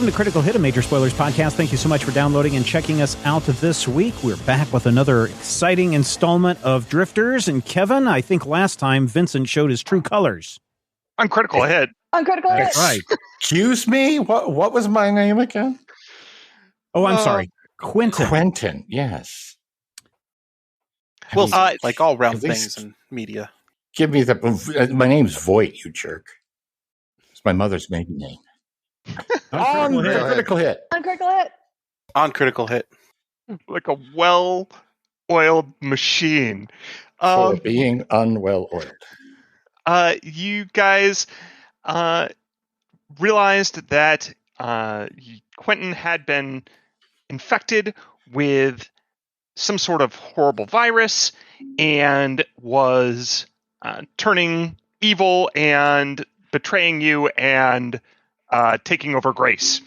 Welcome to Critical Hit, a Major Spoilers podcast. Thank you so much for downloading and checking us out this week. We're back with another exciting installment of Drifters. And Kevin, I think last time Vincent showed his true colors. On Critical Hit. On Critical Hit. That's right. Excuse me? What was my name again? Oh, I'm sorry. Quentin. Quentin, yes. Well, like all round things in media. Give me my name's Voight, you jerk. It's my mother's maiden name. On Critical Hit. On Critical Hit. On Critical Hit. Like a well-oiled machine. For being unwell oiled. You guys realized that Quentin had been infected with some sort of horrible virus and was turning evil and betraying you and taking over Grace,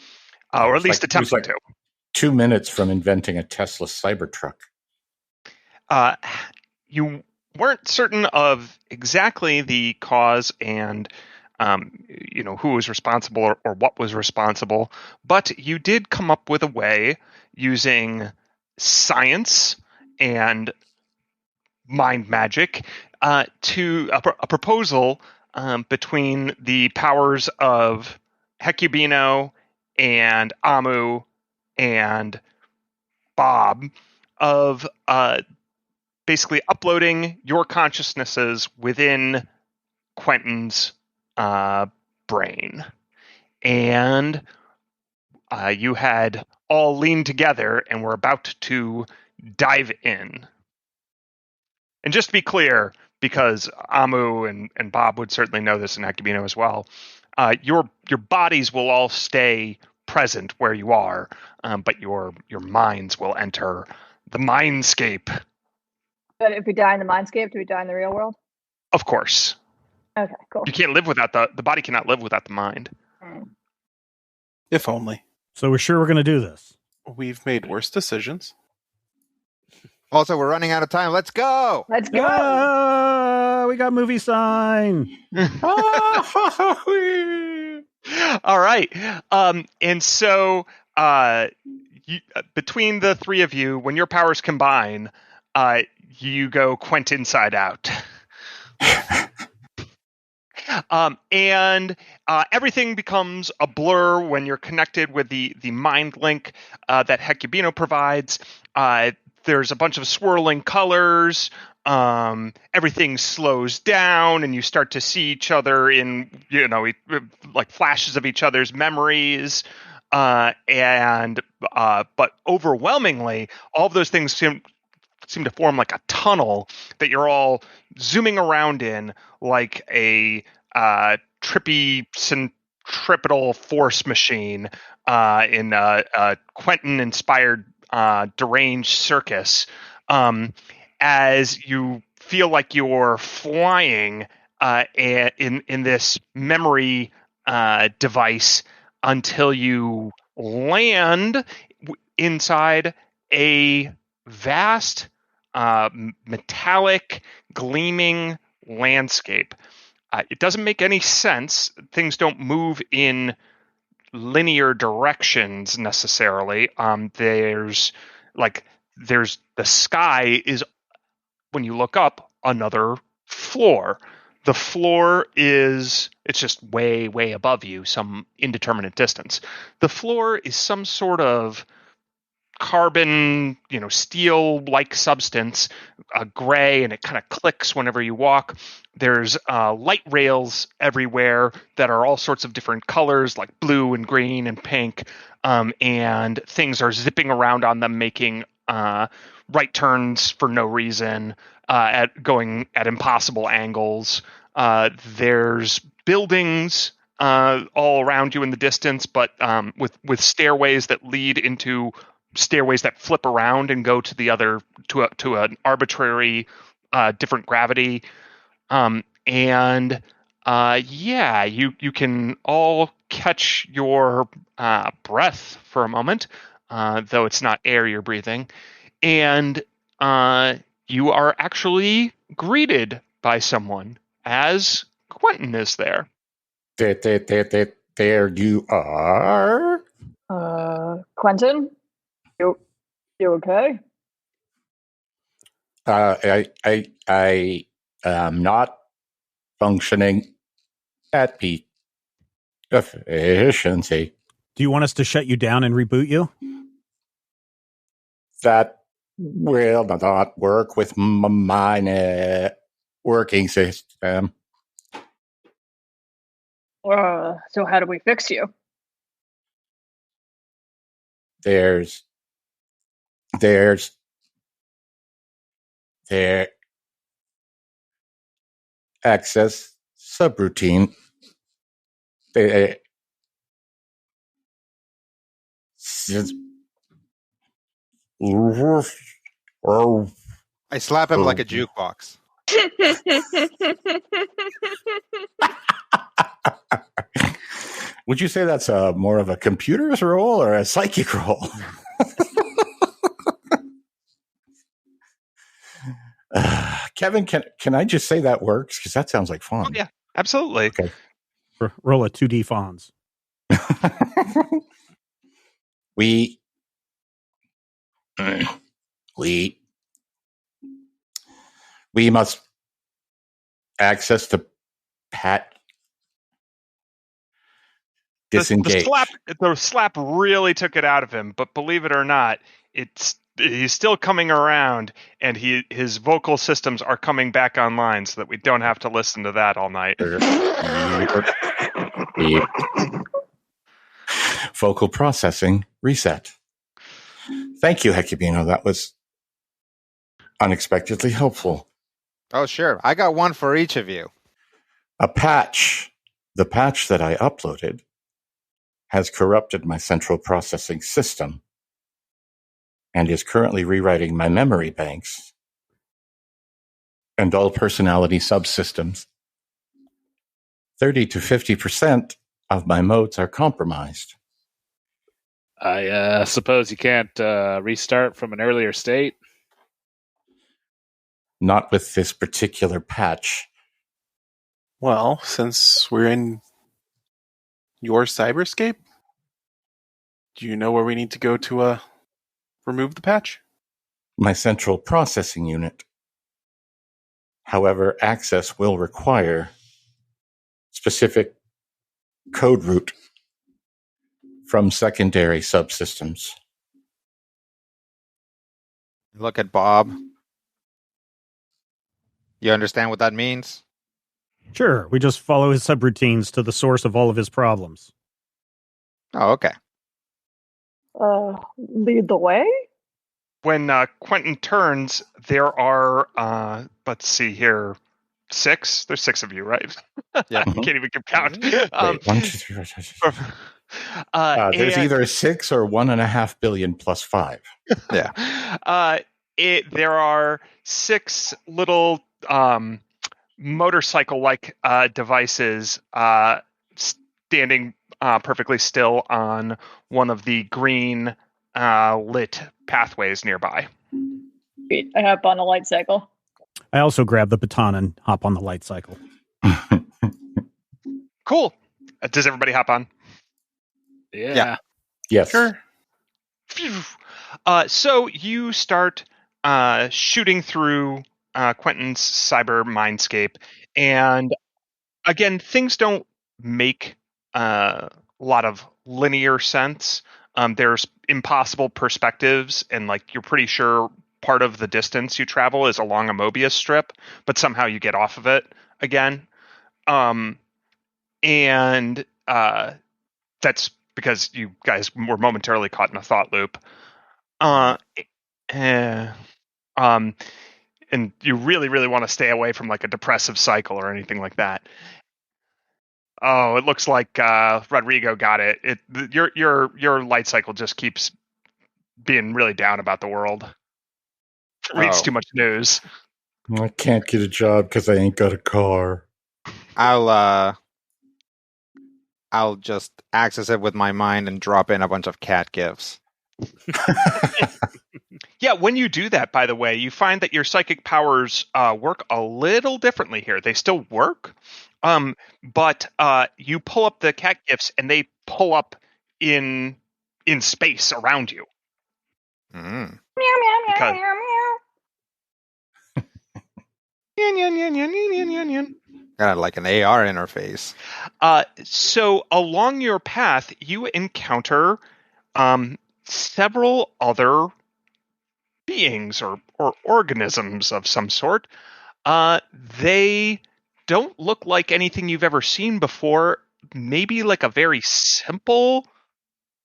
or at least attempting to. 2 minutes from inventing a Tesla Cybertruck. You weren't certain of exactly the cause and who was responsible or what was responsible, but you did come up with a way using science and mind magic to a proposal between the powers of Hecubino and Amu and Bob of basically uploading your consciousnesses within Quentin's brain. And you had all leaned together and were about to dive in. And just to be clear, because Amu and Bob would certainly know this, and Hecubino as well, your bodies will all stay present where you are, but your minds will enter the mindscape. But if we die in the mindscape, do we die in the real world? Of course. Okay, cool. You can't live without the body cannot live without the mind. If only. So we're sure we're going to do this. We've made worse decisions. Also, we're running out of time. Let's go. Let's go. We got movie sign. All right. And so between the three of you, when your powers combine, you go Quentin side out. And everything becomes a blur when you're connected with the mind link that Hecubino provides. There's a bunch of swirling colors. Everything slows down, and you start to see each other in, like flashes of each other's memories. But overwhelmingly, all of those things seem to form like a tunnel that you're all zooming around in, like a trippy centripetal force machine in a Quentin-inspired deranged circus, as you feel like you're flying in this memory device until you land inside a vast metallic gleaming landscape. It doesn't make any sense. Things don't move in linear directions necessarily. There's the sky is, when you look up, another floor. The floor it's just way, way above you, some indeterminate distance. The floor is some sort of carbon, steel-like substance, gray, and it kind of clicks whenever you walk. There's light rails everywhere that are all sorts of different colors, like blue and green and pink, and things are zipping around on them, making right turns for no reason, going at impossible angles. There's buildings all around you in the distance, but with stairways that lead into stairways that flip around and go to the other to an arbitrary different gravity. You can all catch your breath for a moment, though it's not air you're breathing, and you are actually greeted by someone as Quentin is there. There you are. Quentin, you okay? I am not functioning at peak efficiency. Do you want us to shut you down and reboot you? That will not work with my networking system. So how do we fix you? There's access subroutine. I slap him like a jukebox. Would you say that's more of a computer's role or a psychic role? Kevin, can I just say that works? Because that sounds like fun. Oh, yeah, absolutely. Okay. Roll a 2D Fonz. We must access the Pat. Disengage. The slap really took it out of him, but believe it or not, he's still coming around, and his vocal systems are coming back online, so that we don't have to listen to that all night. Vocal processing reset. Thank you, Hecubino. That was unexpectedly helpful. Oh, sure. I got one for each of you. The patch that I uploaded has corrupted my central processing system and is currently rewriting my memory banks and all personality subsystems. 30 to 50% of my modes are compromised. I suppose you can't restart from an earlier state? Not with this particular patch. Well, since we're in your cyberscape, do you know where we need to go to remove the patch? My central processing unit. However, access will require specific code route from secondary subsystems. Look at Bob. You understand what that means? Sure, we just follow his subroutines to the source of all of his problems. Oh, okay. Lead the way? When Quentin turns, there are, let's see here, 6? There's 6 of you, right? Yeah. I can't even keep count. Wait, 1, 2, 3, 4, 5, 6. There's either 6 or 1.5 billion plus 5. Yeah. There are 6 little motorcycle-like devices standing perfectly still on one of the green lit pathways nearby. I hop on a light cycle. I also grab the baton and hop on the light cycle. Cool. Does everybody hop on? Yeah. Yes. Sure. So you start shooting through Quentin's cyber mindscape, and again, things don't make a lot of linear sense. There's impossible perspectives, and like you're pretty sure part of the distance you travel is along a Mobius strip, but somehow you get off of it again. And that's because you guys were momentarily caught in a thought loop. And you really, really want to stay away from like a depressive cycle or anything like that. Oh, it looks like Rodrigo got it. Your light cycle just keeps being really down about the world. Reads too much news. I can't get a job because I ain't got a car. I'll just access it with my mind and drop in a bunch of cat gifs. Yeah, when you do that, by the way, you find that your psychic powers work a little differently here. They still work, but you pull up the cat gifts and they pull up in in space around you. Mm. Meow, meow, meow, Because- meow, meow. Got like an AR interface. So along your path, you encounter several other beings or organisms of some sort. They don't look like anything you've ever seen before. Maybe like a very simple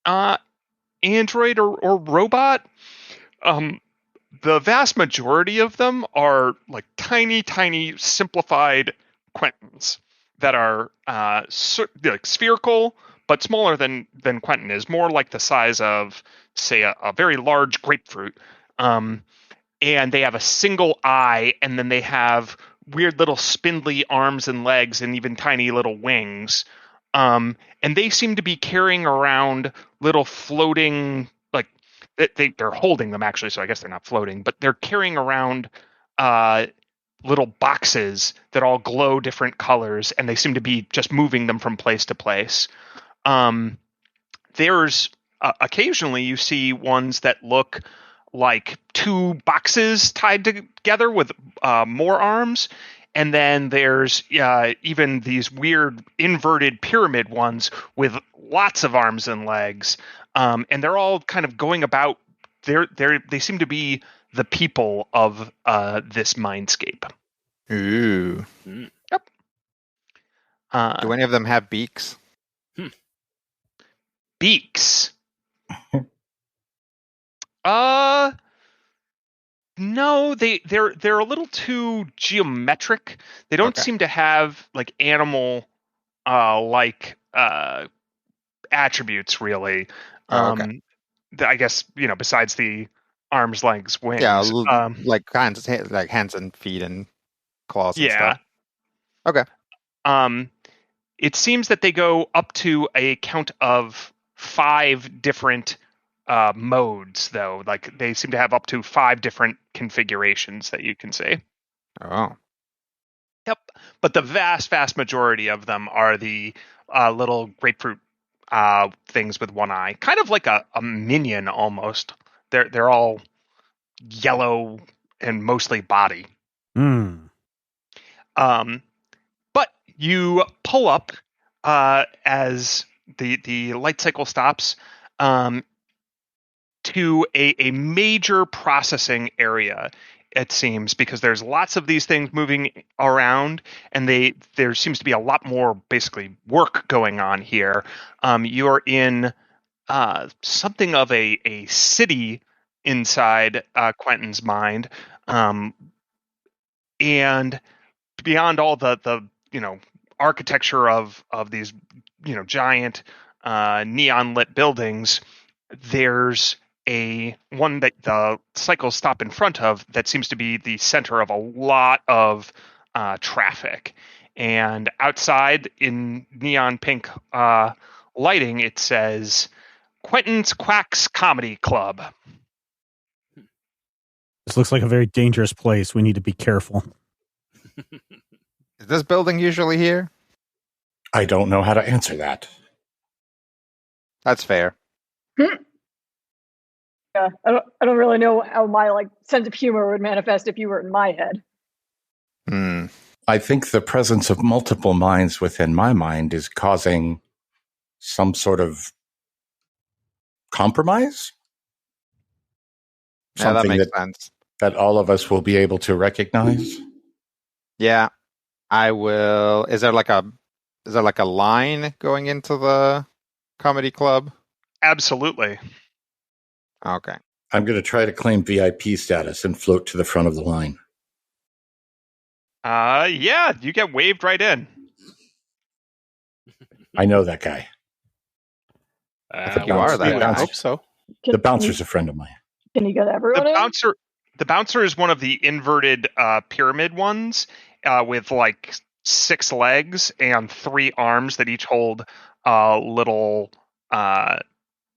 android or robot. The vast majority of them are like tiny, simplified Quentins that are like spherical, but smaller than Quentin is. More like the size of, say, a very large grapefruit. And they have a single eye, and then they have weird little spindly arms and legs and even tiny little wings. And they seem to be carrying around little floating, like, they're holding them actually, so I guess they're not floating, but they're carrying around little boxes that all glow different colors, and they seem to be just moving them from place to place. There's occasionally you see ones that look like two boxes tied together with more arms. And then there's even these weird inverted pyramid ones with lots of arms and legs. And they're all kind of going about, they seem to be the people of this mindscape. Ooh. Yep. Do any of them have beaks? Beaks. No, they're a little too geometric. They don't Okay. seem to have like animal like attributes really. Oh, okay. I guess, besides the arms, legs, wings. Yeah, like hands and feet and claws and yeah. stuff. Okay. It seems that they go up to a count of 5 different modes, though. Like they seem to have up to 5 different configurations that you can see. Oh. Yep. But the vast majority of them are the little grapefruit things with one eye, kind of like a minion almost. They're all yellow and mostly body. But you pull up as the light cycle stops to a major processing area, it seems, because there's lots of these things moving around, and there seems to be a lot more basically work going on here. You're in something of a city inside Quentin's mind, and beyond all the architecture of these giant neon lit buildings, there's one that the cycles stop in front of that seems to be the center of a lot of traffic. And outside in neon pink lighting, it says Quentin's Quacks Comedy Club. This looks like a very dangerous place. We need to be careful. Is this building usually here? I don't know how to answer that. That's fair. Yeah, I don't really know how my sense of humor would manifest if you were in my head. I think the presence of multiple minds within my mind is causing some sort of compromise. Yeah, that Something makes sense. that all of us will be able to recognize. Yeah, I will. Is there like a line going into the comedy club? Absolutely. Okay. I'm going to try to claim VIP status and float to the front of the line. Yeah, you get waved right in. I know that guy. I think you are that I guy. hope so. The bouncer's a friend of mine. Can you get everyone in? The bouncer is one of the inverted pyramid ones with 6 legs and 3 arms that each hold little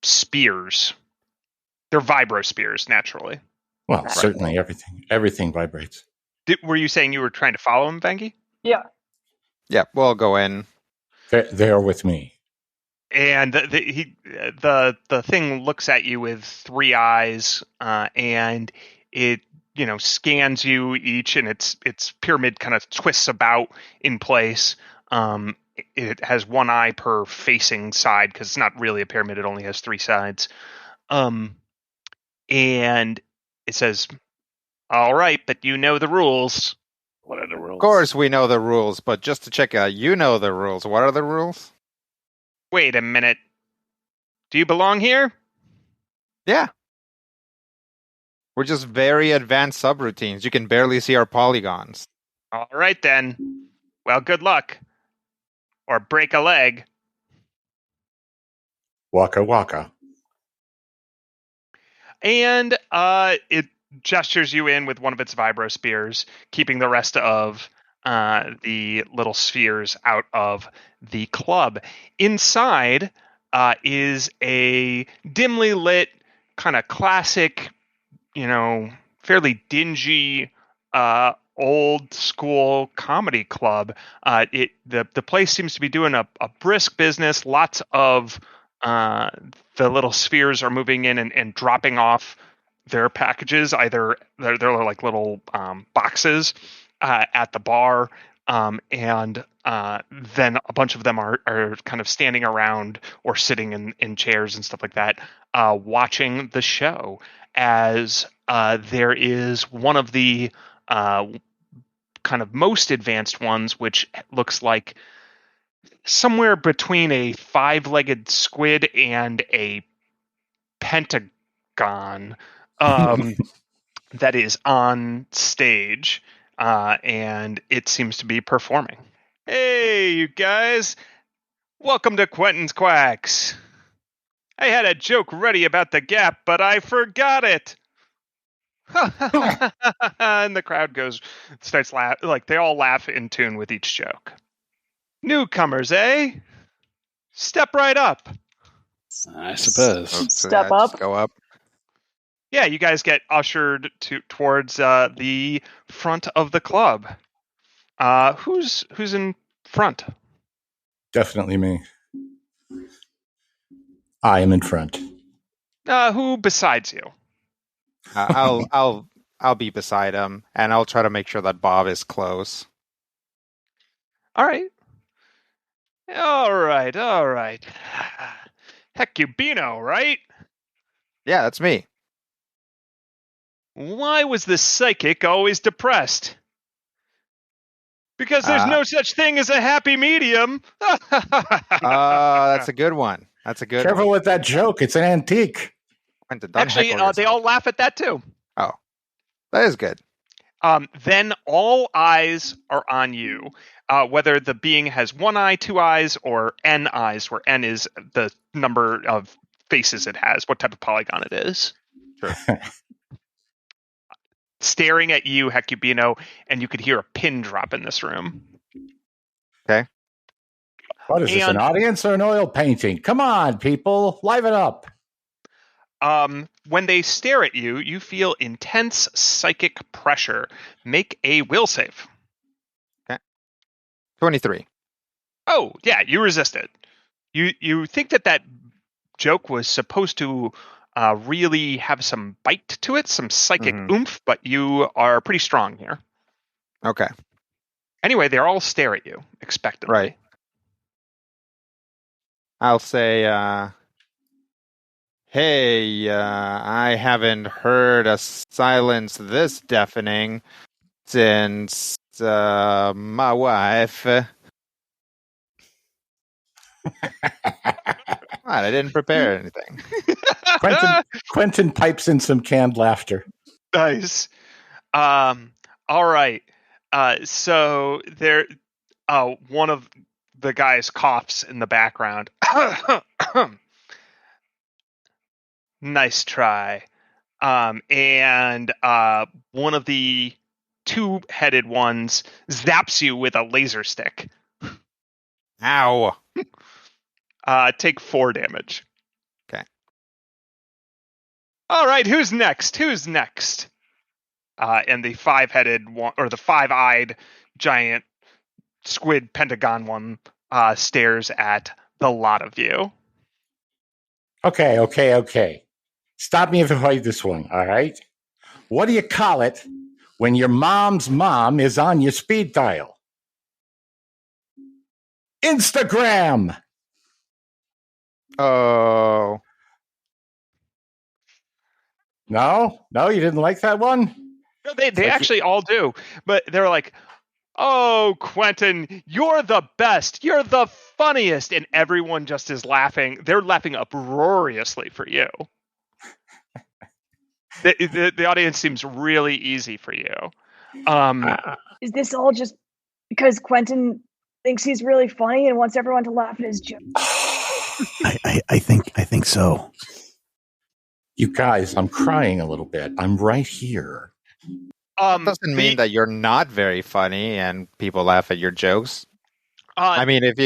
spears. They're vibro spears, naturally. Well, Right. certainly everything vibrates. Were you saying you were trying to follow him, Venki? Yeah. Yeah, we'll go in. They are with me. And the thing looks at you with three eyes, and it scans you each, and its pyramid kind of twists about in place. It has one eye per facing side because it's not really a pyramid; it only has three sides. And it says, "All right, but you know the rules." What are the rules? Of course we know the rules, but just to check out, you know the rules. What are the rules? Wait a minute. Do you belong here? Yeah. We're just very advanced subroutines. You can barely see our polygons. All right, then. Well, good luck. Or break a leg. Waka waka. And it gestures you in with one of its vibrospheres, keeping the rest of the little spheres out of the club. Inside is a dimly lit, kind of classic, fairly dingy, old school comedy club. The place seems to be doing a brisk business. Lots of the little spheres are moving in and dropping off their packages. Either they're like little boxes at the bar, and then a bunch of them are kind of standing around or sitting in chairs and stuff like that, watching the show. As there is one of the kind of most advanced ones, which looks like somewhere between a five-legged squid and a pentagon, that is on stage, and it seems to be performing. Hey, you guys! Welcome to Quentin's Quacks. I had a joke ready about the Gap, but I forgot it. And the crowd starts laughing. Like, they all laugh in tune with each joke. Newcomers, eh? Step right up. I suppose. Step up. Go up. Yeah, you guys get ushered towards the front of the club. Who's in front? Definitely me. I am in front. Who besides you? I'll be beside him, and I'll try to make sure that Bob is close. All right. Hecubino, right? Yeah, that's me. Why was the psychic always depressed? Because there's no such thing as a happy medium. That's a good one. That's a good Careful one. with that joke. It's an antique. Actually, they all laugh at that too. Oh, that is good. Then all eyes are on you. Whether the being has one eye, two eyes, or n eyes, where n is the number of faces it has, what type of polygon it is. Sure. Staring at you, Hecubino, and you could hear a pin drop in this room. Okay. What is this, an audience or an oil painting? Come on, people. Liven up. When they stare at you, you feel intense psychic pressure. Make a will save. Okay. 23. Oh, yeah, you resist it. You think that joke was supposed to really have some bite to it, some psychic oomph, but you are pretty strong here. Okay. Anyway, they all stare at you expectantly. Right. I'll say, hey, I haven't heard a silence this deafening since my wife. I didn't prepare anything. Quentin pipes in some canned laughter. Nice. All right. So there, one of the guys coughs in the background. Nice try. And one of the two-headed ones zaps you with a laser stick. Ow. Take 4 damage. Okay. All right, who's next? And the five-headed one, or the five-eyed giant squid pentagon one, stares at the lot of you. Okay. Stop me if I fight this one, all right? What do you call it when your mom's mom is on your speed dial? Instagram! Oh. No, you didn't like that one? No, they like actually all do, but they're like, "Oh, Quentin, you're the best. You're the funniest," and everyone just is laughing. They're laughing uproariously for you. The audience seems really easy for you. Is this all just because Quentin thinks he's really funny and wants everyone to laugh at his jokes? I think so. You guys, I'm crying a little bit. I'm right here. That doesn't mean that you're not very funny and people laugh at your jokes. I mean, if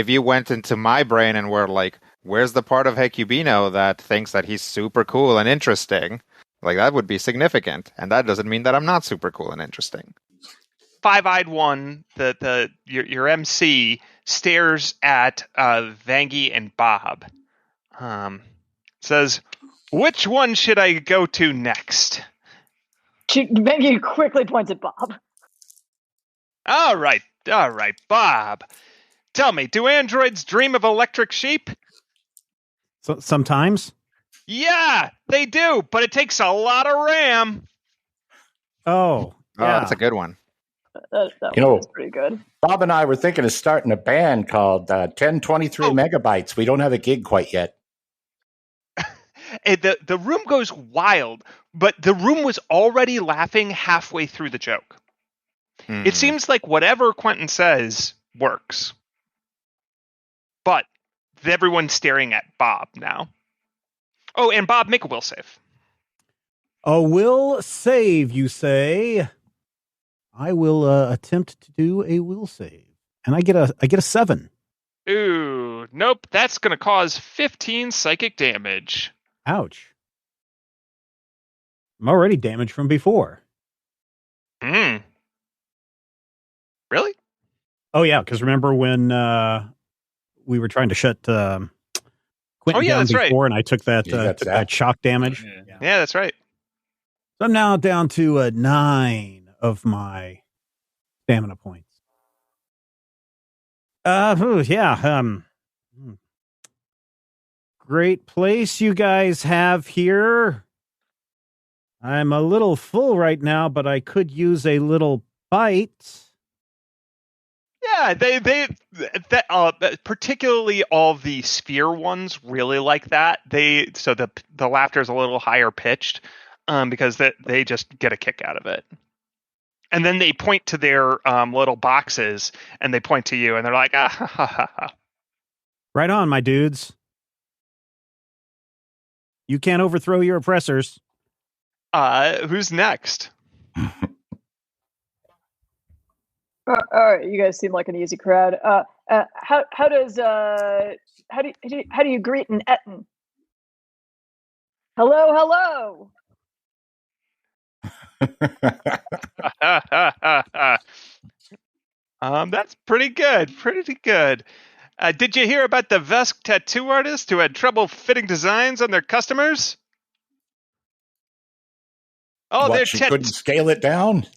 you went into my brain and were like, where's the part of Hecubino that thinks that he's super cool and interesting? Like, that would be significant. And that doesn't mean that I'm not super cool and interesting. Five-eyed one, your MC stares at Vangie and Bob. Says, "Which one should I go to next?" Vangie quickly points at Bob. All right, Bob. Tell me, do androids dream of electric sheep? So, sometimes. Yeah, they do, but it takes a lot of RAM. Oh, yeah. That's a good one. That was pretty good. Bob and I were thinking of starting a band called 1023 Megabytes. We don't have a gig quite yet. The room goes wild, but the room was already laughing halfway through the joke. It seems like whatever Quentin says works. But everyone's staring at Bob now. Oh, and Bob, make a will save. A will save, you say? I will attempt to do a will save, and I get a 7. Ooh, nope. That's going to cause 15 psychic damage. Ouch! I'm already damaged from before. Really? Oh yeah, because remember when we were trying to shut Quentin down before, right. And I took that shock damage. Yeah, that's right. So I'm now down to 9 of my stamina points. Great place you guys have here. I'm a little full right now, but I could use a little bite. Yeah, they particularly all the sphere ones really like that. So the laughter is a little higher pitched because they just get a kick out of it. And then they point to their little boxes and they point to you and they're like, ah, ha, ha, ha, ha. Right on, my dudes. You can't overthrow your oppressors. Who's next? All right, you guys seem like an easy crowd. How do you greet an Etten? Hello. That's pretty good. Pretty good. Did you hear about the Vesk tattoo artist who had trouble fitting designs on their customers? Oh, she couldn't scale it down?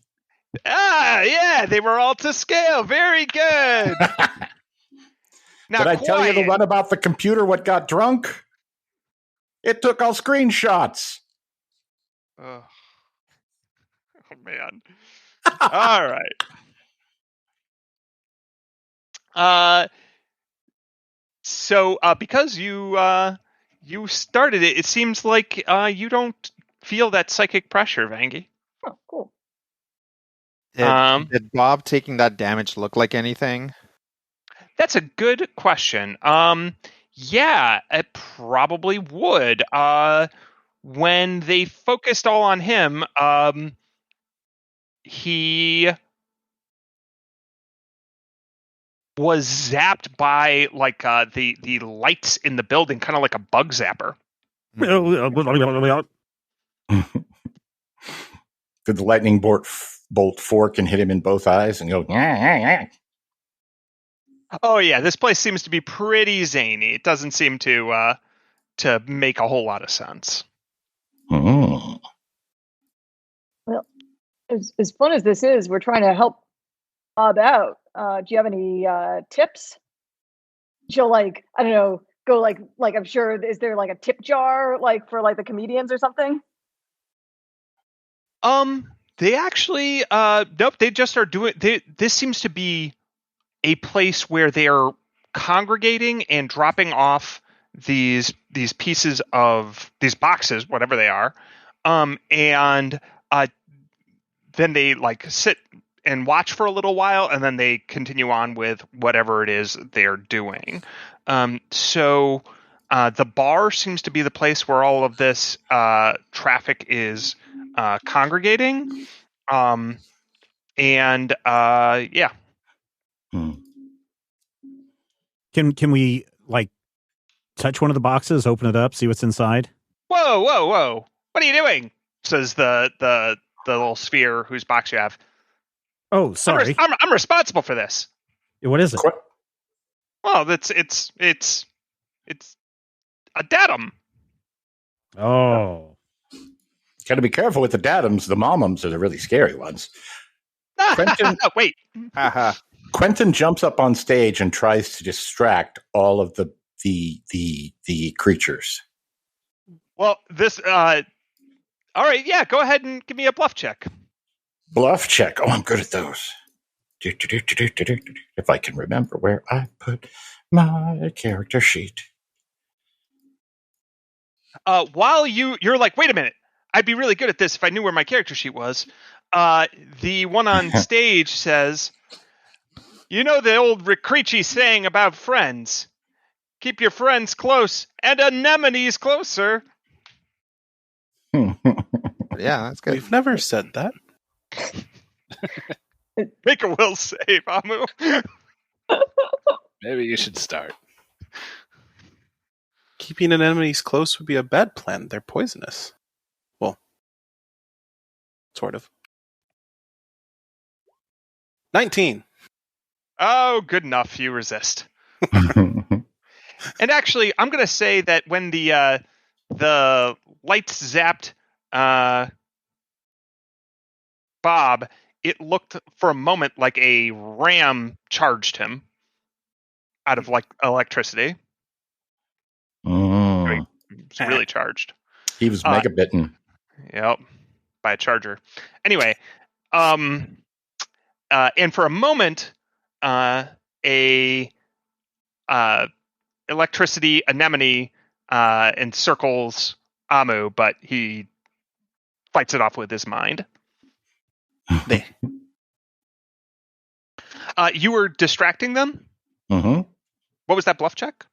Yeah, they were all to scale. Very good. Now, did I tell you the one about the computer what got drunk? It took all screenshots. Oh man. All right. So because you started it, it seems like you don't feel that psychic pressure, Vangie. Oh, cool. Did Bob taking that damage look like anything? That's a good question. Yeah, it probably would. When they focused all on him, he was zapped by like the lights in the building, kind of like a bug zapper. Did the lightning bolt fork and hit him in both eyes and go, yeah. Oh yeah, this place seems to be pretty zany. It doesn't seem to to make a whole lot of sense. Mm. Well, as fun as this is, we're trying to help Bob out. Do you have any tips? She'll I don't know, go like I'm sure, is there like a tip jar like for like the comedians or something? They actually nope, they just are doing this seems to be a place where they are congregating and dropping off these pieces of these boxes, whatever they are. And then they sit and watch for a little while, and then they continue on with whatever it is they're doing. So the bar seems to be the place where all of this traffic is congregating. Yeah. Can we touch one of the boxes, open it up, see what's inside? Whoa! What are you doing? Says the little sphere whose box you have. Oh, sorry. I'm responsible for this. What is it? Well, it's a datum. Oh. Got to be careful with the datums. The momums are the really scary ones. Quentin, wait. Quentin jumps up on stage and tries to distract all of the creatures. Well, this. All right, yeah. Go ahead and give me a bluff check. Bluff check. Oh, I'm good at those. If I can remember where I put my character sheet. While you're like, wait a minute, I'd be really good at this if I knew where my character sheet was. The one on stage says, you know the old Riccrici saying about friends. Keep your friends close and anemones closer. Yeah, that's good. We've never said that. Make a will save, Amu. Maybe you should start. Keeping anemones close would be a bad plan. They're poisonous. Well, sort of. 19. Oh, good enough. You resist. And actually, I'm going to say that when the lights zapped Bob, it looked for a moment like a ram charged him out of electricity. It's really charged. He was mega bitten. Yep, by a charger. Anyway, and for a moment, a electricity anemone encircles Amu, but he fights it off with his mind. You were distracting them? Mm-hmm. What was that bluff check?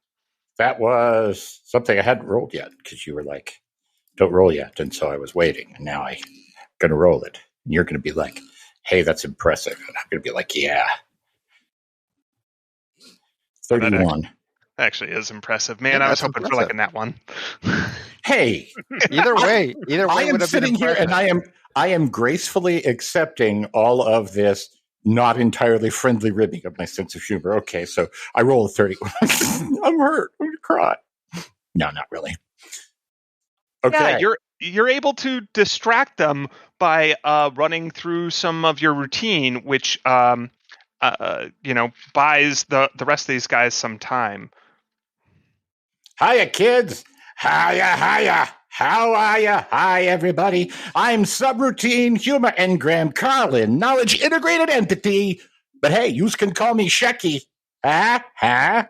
That was something I hadn't rolled yet, because you were like, don't roll yet. And so I was waiting, and now I'm going to roll it. And you're going to be like, hey, that's impressive. And I'm going to be like, yeah. 31. That actually is impressive. Man, yeah, I was hoping for a nat one. Hey. Either way I am sitting here, and I am gracefully accepting all of this not entirely friendly ribbing of my sense of humor. Okay, so I roll a 30. I'm hurt. I'm going to cry. No, not really. Okay. Yeah, you're able to distract them by running through some of your routine, which buys the rest of these guys some time. Hiya, kids. Hiya. How are ya? Hi, everybody. I'm Subroutine Humor Engram Carlin, Knowledge Integrated Entity. But hey, you can call me Shecky. Huh?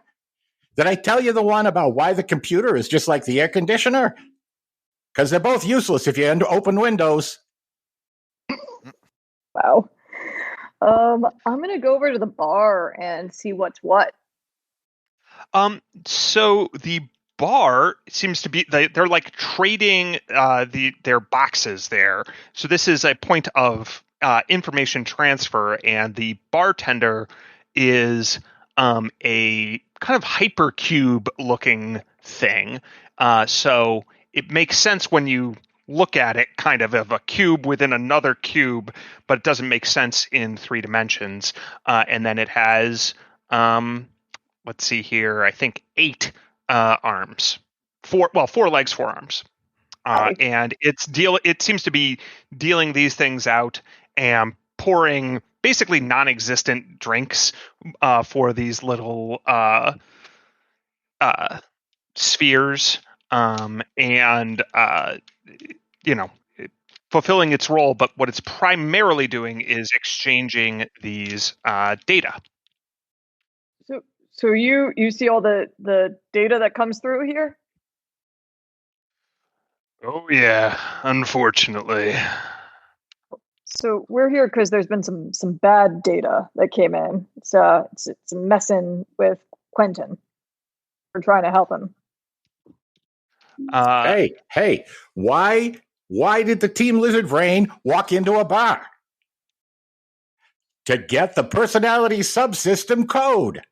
Did I tell you the one about why the computer is just like the air conditioner? Because they're both useless if you open windows. Wow. I'm going to go over to the bar and see what's what. So the bar seems to be they're like trading their boxes there. So this is a point of information transfer, and the bartender is a kind of hypercube looking thing. So it makes sense when you look at it kind of a cube within another cube, but it doesn't make sense in 3 dimensions. And then it has let's see here, I think 8 arms. 4 legs, 4 arms. And it seems to be dealing these things out and pouring basically non-existent drinks for these little spheres, and fulfilling its role. But what it's primarily doing is exchanging these data. So you see all the data that comes through here? Oh yeah, unfortunately. So we're here because there's been some bad data that came in. It's messing with Quentin. We're trying to help him. Hey! Why did the Team Lizard Brain walk into a bar? To get the personality subsystem code.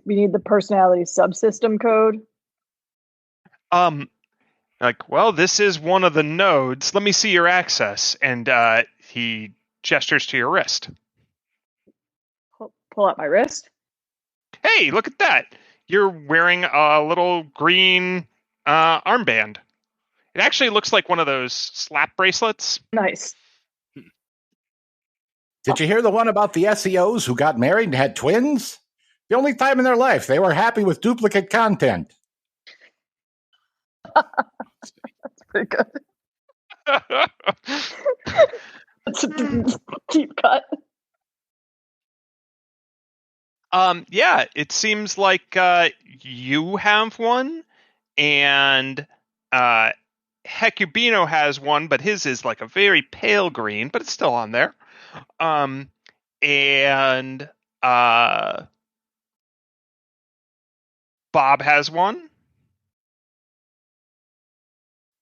We need the personality subsystem code. This is one of the nodes. Let me see your access. And he gestures to your wrist. Pull out my wrist. Hey, look at that. You're wearing a little green armband. It actually looks like one of those slap bracelets. Nice. Did you hear the one about the SEOs who got married and had twins? The only time in their life they were happy with duplicate content. That's pretty good. That's a deep cut. Yeah, it seems like you have one, and Hecubino has one, but his is like a very pale green, but it's still on there. And Bob has one.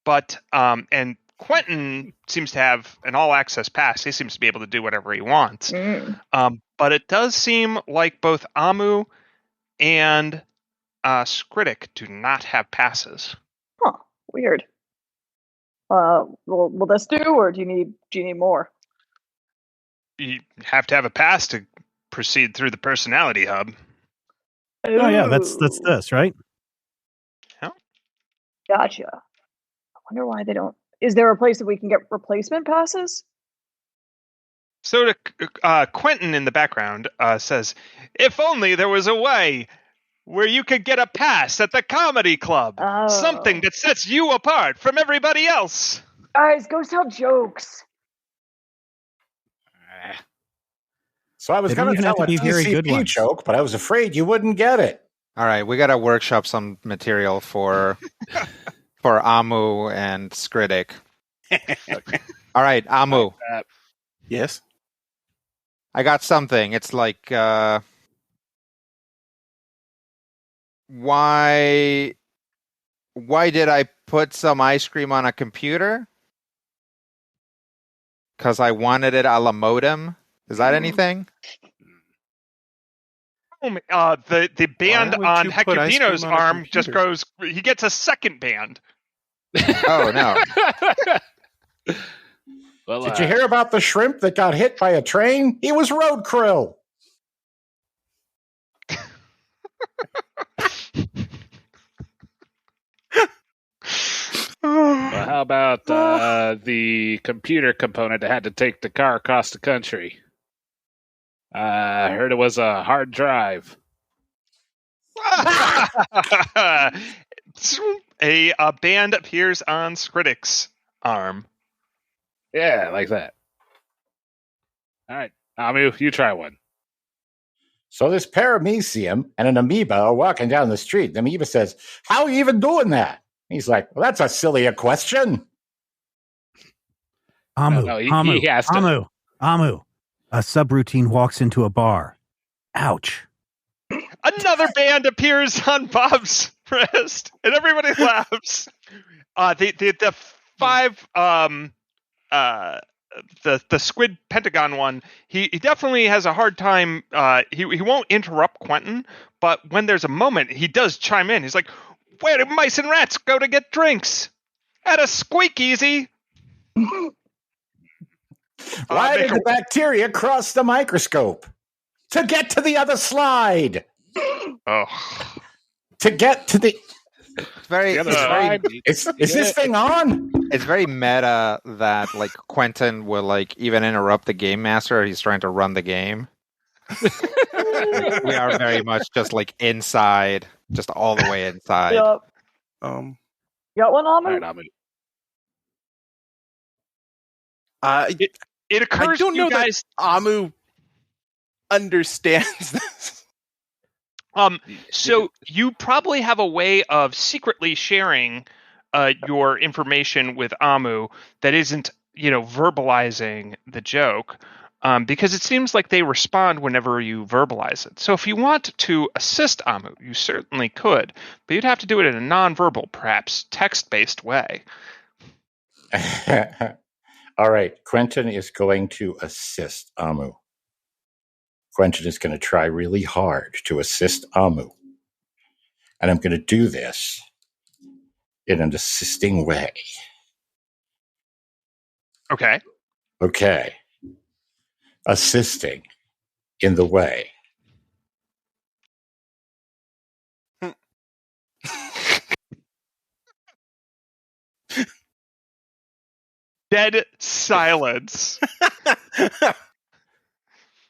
But and Quentin seems to have an all-access pass. He seems to be able to do whatever he wants. But it does seem like both Amu and Skritic do not have passes. Huh. Weird. Will this do, or do you need more? You have to have a pass to proceed through the personality hub. Oh yeah, that's this, right? Yeah. Gotcha. I wonder why they don't. Is there a place that we can get replacement passes? So Quentin in the background says, "If only there was a way where you could get a pass at the comedy club. Oh. Something that sets you apart from everybody else." Guys, go tell jokes. So I was going to tell a TCP joke, but I was afraid you wouldn't get it. All right, we got to workshop some material for Amu and Skritic. All right, Amu. Yes? I got something. It's like, why did I put some ice cream on a computer? Because I wanted it a la modem. Is that anything? The band on Hecubino's arm just goes, he gets a second band. Oh, no. Well, did you hear about the shrimp that got hit by a train? He was road krill. Well, how about the computer component that had to take the car across the country? I heard it was a hard drive. A band appears on Skritic's arm. Yeah, like that. All right, Amu, you try one. So this paramecium and an amoeba are walking down the street. The amoeba says, "How are you even doing that?" He's like, "Well, that's a silly question." Amu, he has to. Amu. A subroutine walks into a bar. Ouch. Another band appears on Bob's wrist, and everybody laughs. The five the squid pentagon one, he definitely has a hard time. He won't interrupt Quentin, but when there's a moment, he does chime in. He's like, "Where do mice and rats go to get drinks? At a squeakeasy." Why did the bacteria cross the microscope? To get to the other slide. Oh. to get to the. It's very. Is this thing on? It's very meta that like Quentin will like even interrupt the game master. He's trying to run the game. Like, we are very much just like inside, just all the way inside. Yep. Um, You got one, Amu? All right, It occurs I don't to you know guys. that Amu understands this. So you probably have a way of secretly sharing your information with Amu that isn't, verbalizing the joke, because it seems like they respond whenever you verbalize it. So if you want to assist Amu, you certainly could, but you'd have to do it in a nonverbal, perhaps text-based way. All right, Quentin is going to assist Amu. Quentin is going to try really hard to assist Amu. And I'm going to do this in an assisting way. Okay. Okay. Assisting in the way. Dead silence.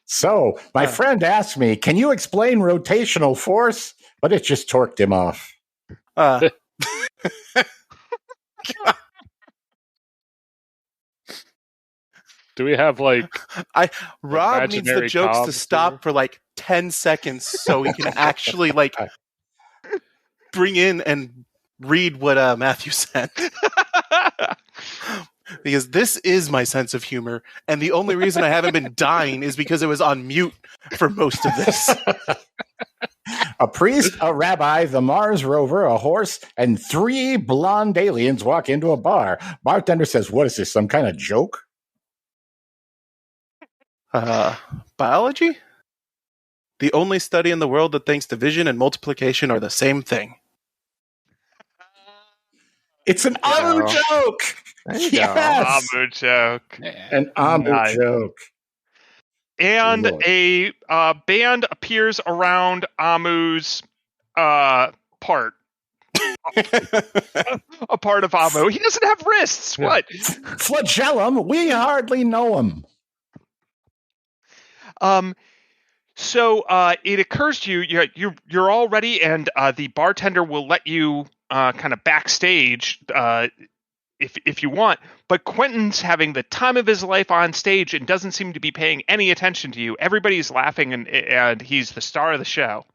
So, my friend asked me, can you explain rotational force? But it just torqued him off. do we have Rob needs the imaginary jokes to comms stop here? for like 10 seconds so he can actually like bring in and read what Matthew sent. Because this is my sense of humor, and the only reason I haven't been dying is because it was on mute for most of this. A priest, a rabbi, the Mars rover, a horse, and 3 blonde aliens walk into a bar. Bartender says, what is this, some kind of joke? Biology? The only study in the world that thinks division and multiplication are the same thing. It's an Amu joke! Yes! Amu joke. An Amu joke. And Lord. a band appears around Amu's part. A part of Amu. He doesn't have wrists. Yeah. What? Flagellum, we hardly know him. So it occurs to you, you're all ready, and the bartender will let you kind of backstage if you want. But Quentin's having the time of his life on stage and doesn't seem to be paying any attention to you. Everybody's laughing, and he's the star of the show.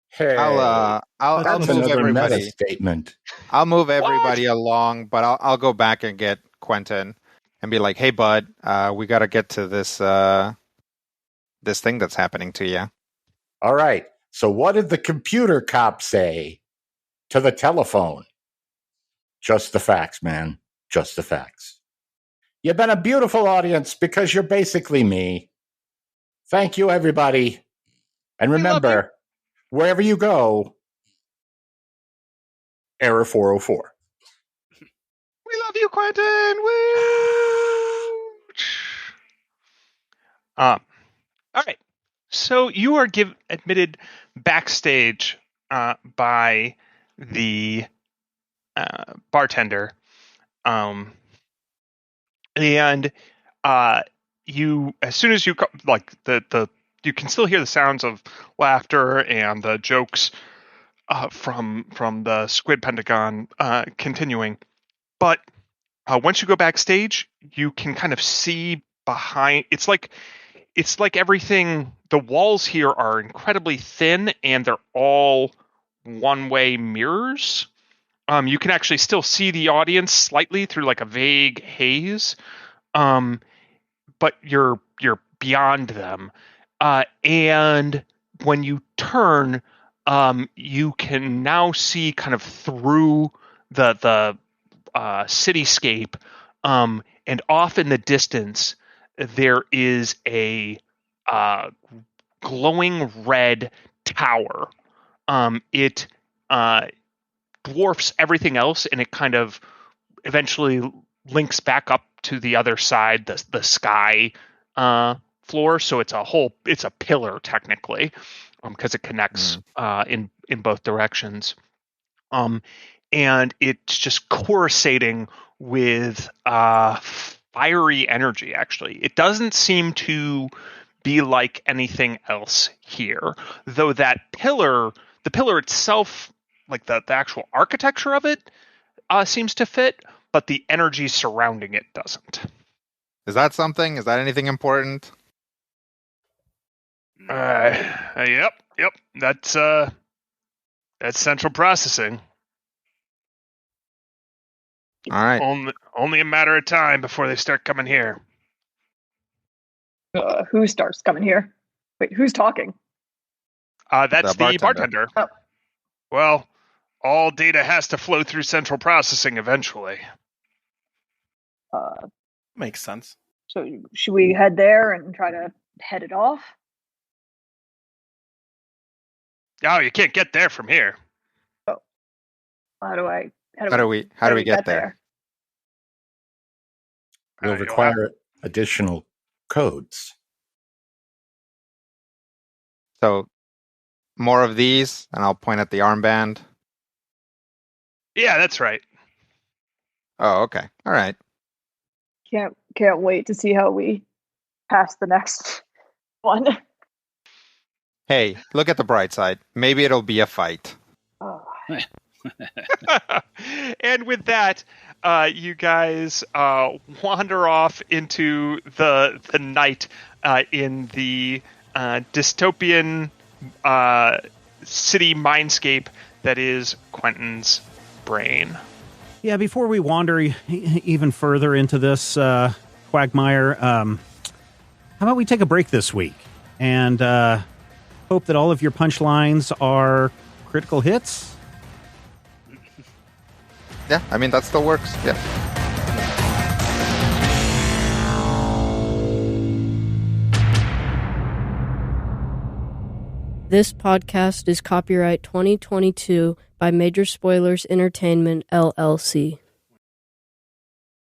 Hey, I'll that's move another meta everybody. statement. I'll move everybody along, but I'll go back and get Quentin and be like, "Hey, bud, we got to get to this this thing that's happening to you." All right. So what did the computer cop say to the telephone? Just the facts, man. Just the facts. You've been a beautiful audience because you're basically me. Thank you, everybody. And remember, wherever you go, error 404. We love you, Quentin. Woo! All right. So you are admitted backstage by the bartender, and you, as soon as you you can still hear the sounds of laughter and the jokes from the Squid Pentagon continuing, but once you go backstage, you can kind of see behind. It's like everything. The walls here are incredibly thin, and they're all one-way mirrors. You can actually still see the audience slightly through like a vague haze, but you're beyond them. And when you turn, you can now see kind of through the cityscape, and off in the distance there is a glowing red tower. It dwarfs everything else, and it kind of eventually links back up to the other side, the sky floor. So it's a pillar technically, because it connects in both directions. And it's just coruscating with fiery energy, actually. It doesn't seem to be like anything else here, though the pillar itself, like the actual architecture of it, seems to fit, but the energy surrounding it doesn't. Is that something? Is that anything important? Yep. That's central processing. All right. Only a matter of time before they start coming here. Who starts coming here? Wait, who's talking? That's the bartender. Oh. Well, all data has to flow through central processing eventually. Makes sense. So should we head there and try to head it off? Oh, you can't get there from here. Oh, how do we get there? We'll require additional codes. So, more of these, and I'll point at the armband. Yeah, that's right. Oh, okay. All right. Can't wait to see how we pass the next one. Hey, look at the bright side. Maybe it'll be a fight. Oh. And with that, you guys wander off into the night in the dystopian city mindscape that is Quentin's brain. Yeah, before we wander even further into this quagmire, how about we take a break this week and hope that all of your punchlines are critical hits? Yeah, I mean, that still works. Yeah. This podcast is copyright 2022 by Major Spoilers Entertainment, LLC.